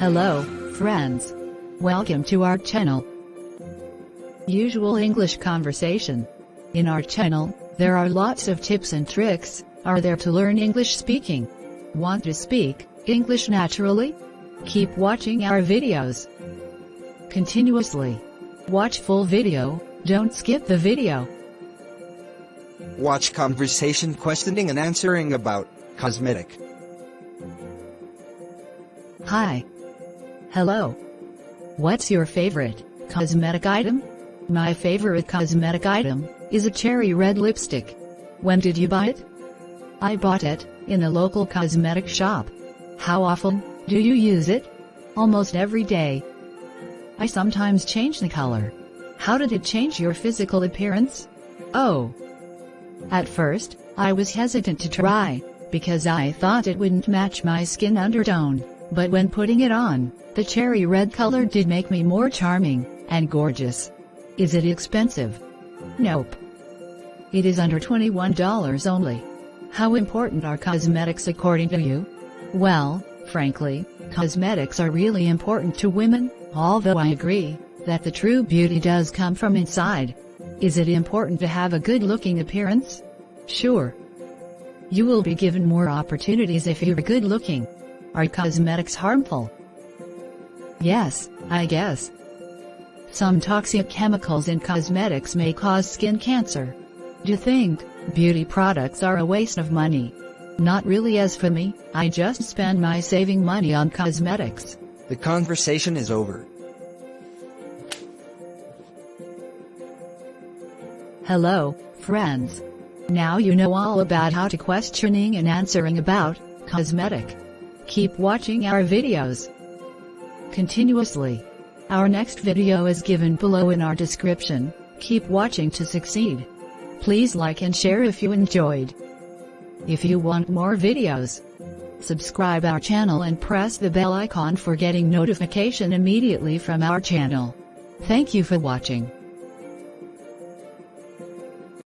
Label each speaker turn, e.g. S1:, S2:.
S1: Hello, friends. Welcome to our channel. Usual English conversation. In our channel, there are lots of tips and tricks, are there to learn English speaking. Want to speak English naturally? Keep watching our videos continuously. Watch full video, don't skip the video.
S2: Watch conversation questioning and answering about cosmetic.
S1: Hi. Hello. What's your favorite cosmetic item? My favorite cosmetic item is a cherry red lipstick. When did you buy it? I bought it in a local cosmetic shop. How often do you use it? Almost every day. I sometimes change the color. How did it change your physical appearance? Oh. At first, I was hesitant to try, because I thought it wouldn't match my skin undertone, but when putting it on, the cherry red color did make me more charming and gorgeous. Is it expensive? Nope. It is under $21 only. How important are cosmetics according to you? Well, frankly, cosmetics are really important to women, although I agree that the true beauty does come from inside. Is it important to have a good-looking appearance? Sure. You will be given more opportunities if you're good-looking. Are cosmetics harmful? Yes, I guess. Some toxic chemicals in cosmetics may cause skin cancer. Do you think beauty products are a waste of money? Not really. As for me, I just spend my saving money on cosmetics.
S2: The conversation is over.
S1: Hello, friends. Now you know all about how to questioning and answering about cosmetic. Keep watching our videos continuously. Our next video is given below in our description. Keep watching to succeed. Please like and share if you enjoyed. If you want more videos, subscribe our channel and press the bell icon for getting notification immediately from our channel. Thank you for watching.